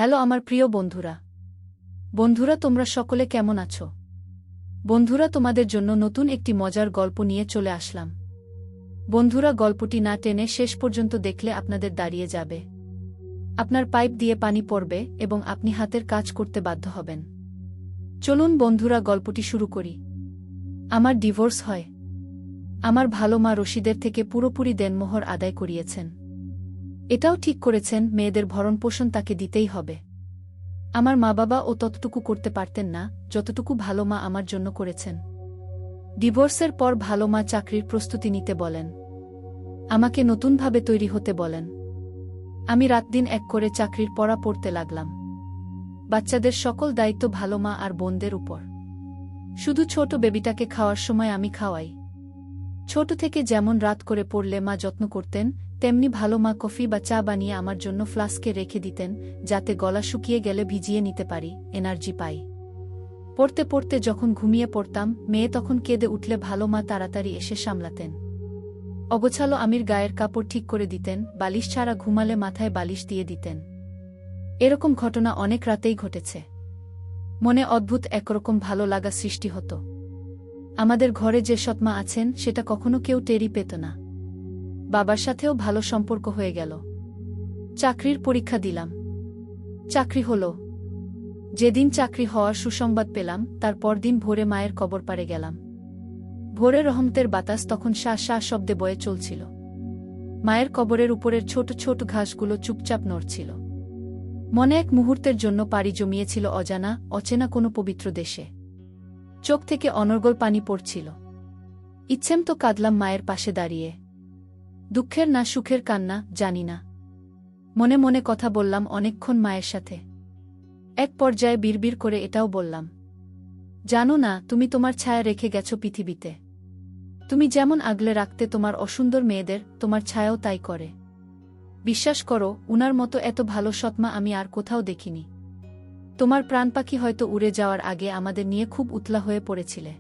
Hello আমার প্রিয় বন্ধুরা। বন্ধুরা তোমরা সকলে কেমন আছো? বন্ধুরা তোমাদের জন্য নতুন একটি মজার গল্প নিয়ে চলে আসলাম। বন্ধুরা গল্পটি না টেনে শেষ পর্যন্ত দেখলে আপনাদের দাঁড়িয়ে যাবে, আপনার পাইপ দিয়ে পানি পড়বে এবং আপনি হাতের কাজ করতে বাধ্য হবেন। চলুন বন্ধুরা গল্পটি শুরু করি। আমার ডিভোর্স হয়। আমার ভালো মা রশিদের থেকে পুরোপুরি দেনমোহর আদায় করিয়েছেন। এটাও ঠিক করেছেন মেয়েদের ভরণপোষণ তাকে দিতেই হবে। আমার মা বাবা ও ততটুকু করতে পারতেন না যতটুকু ভালো মা আমার জন্য করেছেন। ডিভোর্সের পর ভালো মা চাকরির প্রস্তুতি নিতে বলেন, আমাকে নতুনভাবে তৈরি হতে বলেন। আমি রাত দিন এক করে চাকরির পড়া পড়তে লাগলাম। বাচ্চাদের সকল দায়িত্ব ভালো মা আর বোনদের উপর। শুধু ছোট বেবিটাকে খাওয়ার সময় আমি খাওয়াই। ছোট থেকে যেমন রাত করে পড়লে মা যত্ন করতেন, তেমনি ভালো মা কফি বা চা বানিয়ে আমার জন্য ফ্লাস্কে রেখে দিতেন, যাতে গলা শুকিয়ে গেলে ভিজিয়ে নিতে পারি, এনার্জি পাই। পড়তে পড়তে যখন ঘুমিয়ে পড়তাম, মেয়ে তখন কেঁদে উঠলে ভালো মা তাড়াতাড়ি এসে সামলাতেন। অগোছালো আমির গায়ের কাপড় ঠিক করে দিতেন, বালিশ ছাড়া ঘুমালে মাথায় বালিশ দিয়ে দিতেন। এরকম ঘটনা অনেক রাতেই ঘটেছে। মনে অদ্ভুত একরকম ভালো লাগা সৃষ্টি হতো। আমাদের ঘরে যে সৎমা আছেন সেটা কখনো কেউ টেরই পেত না। বাবার সাথেও ভালো সম্পর্ক হয়ে গেল। চাকরির পরীক্ষা দিলাম। চাকরি হলো। যেদিন চাকরি হওয়ার সুসংবাদ পেলাম তার পরদিন ভোরে মায়ের কবর পাড়ে গেলাম। ভোরে রহমতের বাতাস তখন শা শা শব্দে বয়ে চলছিল। মায়ের কবরের উপরের ছোট ছোট ঘাসগুলো চুপচাপ নড়ছিল। মনে এক মুহূর্তের জন্য পাড়ি জমিয়েছিল অজানা অচেনা কোনো পবিত্র দেশে। চোখ থেকে অনর্গল পানি পড়ছিল। ইচ্ছেম তো কাঁদলাম মায়ের পাশে দাঁড়িয়ে। দুঃখের না সুখের কান্না জানি না। মনে মনে কথা বললাম অনেকক্ষণ মায়ের সাথে। এক পর্যায়ে বিড়বিড় করে এটাও বললাম, জানো না তুমি তোমার ছায়া রেখে গেছো পৃথিবীতে। তুমি যেমন আগলে রাখতে তোমার অসুন্দর মেয়েদের, তোমার ছায়াও তাই করে। বিশ্বাস করো, উনার মতো এত ভালো সৎমা আমি আর কোথাও দেখিনি। তোমার প্রাণ পাখি হয়তো উড়ে যাওয়ার আগে আমাদের নিয়ে খুব উতলা হয়ে পড়েছিলে।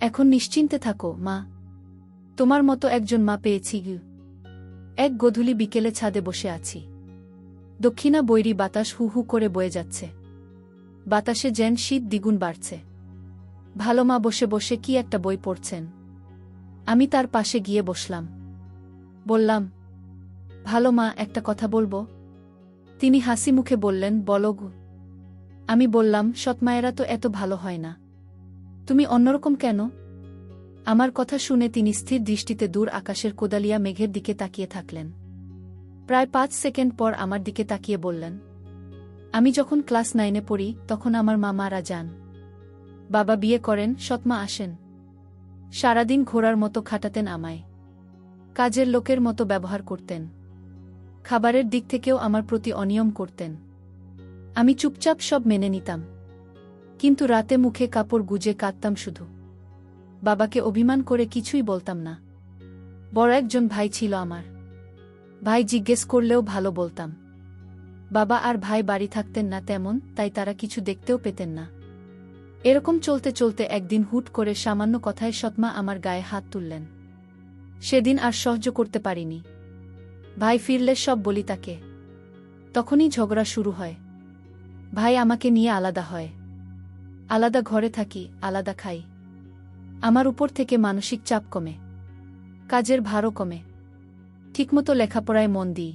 এখন নিশ্চিন্তে থাকো মা, তোমার মতো একজন মা পেয়েছি। এক গধূলি বিকেলে ছাদে বসে আছি। দক্ষিণা বৈরী বাতাস হু হু করে বয়ে যাচ্ছে। বাতাসে যেন শীত দ্বিগুণ বাড়ছে। ভালো মা বসে বসে কি একটা বই পড়ছেন। আমি তার পাশে গিয়ে বসলাম। বললাম, ভালো মা একটা কথা বলবো? তিনি হাসি মুখে বললেন, বলো গো। আমি বললাম, সৎমায়েরা তো এত ভালো হয় না। তুমি অন্যরকম কেন? আমার কথা শুনে তিনি স্থির দৃষ্টিতে দূর আকাশের কোদালিয়া মেঘের দিকে তাকিয়ে থাকলেন। প্রায় 5 সেকেন্ড পর আমার দিকে তাকিয়ে বললেন, আমি যখন ক্লাস 9-এ পড়ি তখন আমার মা মারা যান। বাবা বিয়ে করেন, সৎমা আসেন। সারাদিন ঘোড়ার মতো খাটাতেন আমায়। কাজের লোকের মতো ব্যবহার করতেন। খাবারের দিক থেকেও আমার প্রতি অনিয়ম করতেন। আমি চুপচাপ সব মেনে নিতাম। কিন্তু রাতে মুখে কাপড় গুজে কাঁদতাম শুধু। বাবাকে অভিমান করে কিছুই বলতাম না। বড় একজন ভাই ছিল আমার। ভাই জিজ্ঞেস করলেও ভালো বলতাম। বাবা আর ভাই বাড়ি থাকতেন না তেমন, তাই তারা কিছু দেখতেও পেতেন না। এরকম চলতে চলতে একদিন হুট করে সামান্য কথায় সৎমা আমার গায়ে হাত তুললেন। সেদিন আর সহ্য করতে পারিনি। ভাই ফিরলে সব বলি তাকে। তখনই ঝগড়া শুরু হয়। ভাই আমাকে নিয়ে আলাদা হয়। আলাদা ঘরে থাকি, আলাদা খাই। আমার উপর থেকে মানসিক চাপ কমে। কাজের ভারও কমে। ঠিকমতো লেখাপড়ায় মন দিই।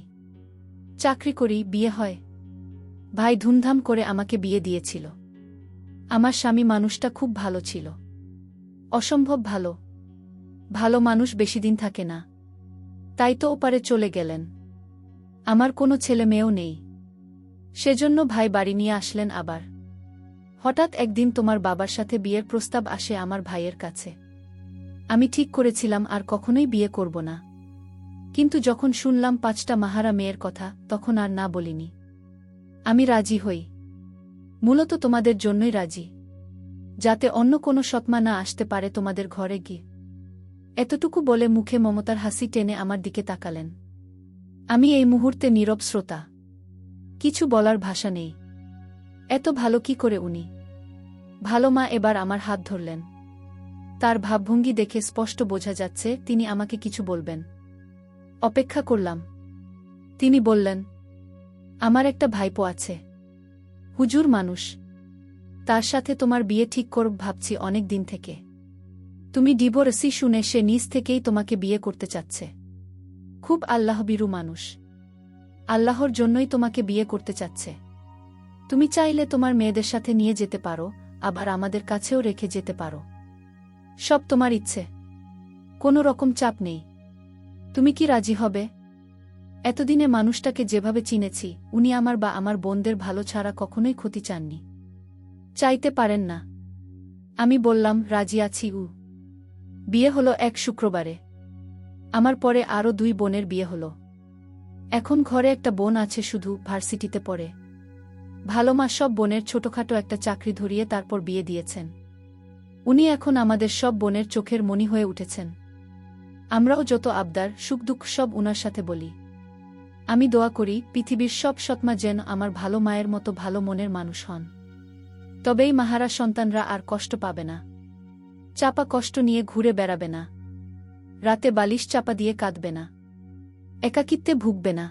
চাকরি করি, বিয়ে হয়। ভাই ধুমধাম করে আমাকে বিয়ে দিয়েছিল। আমার স্বামী মানুষটা খুব ভালো ছিল। অসম্ভব ভালো। ভালো মানুষ বেশিদিন থাকে না। তাই তো ওপারে চলে গেলেন। আমার কোনো ছেলে মেয়েও নেই। সেজন্য ভাই বাড়ি নিয়ে আসলেন আবার। হঠাৎ একদিন তোমার বাবার সাথে বিয়ের প্রস্তাব আসে আমার ভাইয়ের কাছে। আমি ঠিক করেছিলাম আর কখনোই বিয়ে করব না। কিন্তু যখন শুনলাম 5টা মাহারা মেয়ের কথা, তখন আর না বলিনি। আমি রাজি হই। মূলত তোমাদের জন্যই রাজি, যাতে অন্য কোনো সৎমা না আসতে পারে তোমাদের ঘরে গিয়ে। এতটুকু বলে মুখে মমতার হাসি টেনে আমার দিকে তাকালেন। আমি এই মুহূর্তে নীরব শ্রোতা। কিছু বলার ভাষা নেই। এত ভালো কি করে উনি? ভালো মা এবার আমার হাত ধরলেন। তার ভাবভঙ্গি দেখে স্পষ্ট বোঝা যাচ্ছে তিনি আমাকে কিছু বলবেন। অপেক্ষা করলাম। তিনি বললেন, আমার একটা ভাইপো আছে, হুজুর মানুষ। তার সাথে তোমার বিয়ে ঠিক করব ভাবছি অনেক দিন থেকে। তুমি ডিভোর্সি শুনে সে নিজ থেকেই তোমাকে বিয়ে করতে চাচ্ছে। খুব আল্লাহভীরু মানুষ, আল্লাহর জন্যই তোমাকে বিয়ে করতে চাচ্ছে। তুমি চাইলে তোমার মেয়েদের সাথে নিয়ে যেতে পারো, আবার আমাদের কাছেও রেখে যেতে পারো। সব তোমার ইচ্ছে, কোনো রকম চাপ নেই। তুমি কি রাজি হবে? এতদিনে মানুষটাকে যেভাবে চিনেছি, উনি আমার বা আমার বোনদের ভালো ছাড়া কখনোই ক্ষতি চাননি, চাইতে পারেন না। আমি বললাম, রাজি আছি। বিয়ে হলো এক শুক্রবারে। আমার পরে আরও 2 বোনের বিয়ে হলো। এখন ঘরে একটা বোন আছে, শুধু ভার্সিটিতে পড়ে। ভালো মা সব বোনের ছোটখাটো একটা চাকরি ধরিয়ে তারপর বিয়ে দিয়েছেন। উনি এখন আমাদের সব বোনের চোখের মণি হয়ে উঠেছেন। আমরাও যত আবদার সুখ দুঃখ সব উনার সাথে বলি। আমি দোয়া করি পৃথিবীর সব সৎমা যেন আমার ভালো মায়ের মতো ভালো মনের মানুষ হন। তবেই মাহারা সন্তানরা আর কষ্ট পাবে না, চাপা কষ্ট নিয়ে ঘুরে বেড়াবে না, রাতে বালিশ চাপা দিয়ে কাঁদবে না, একাকিত্বে ভুগবে না।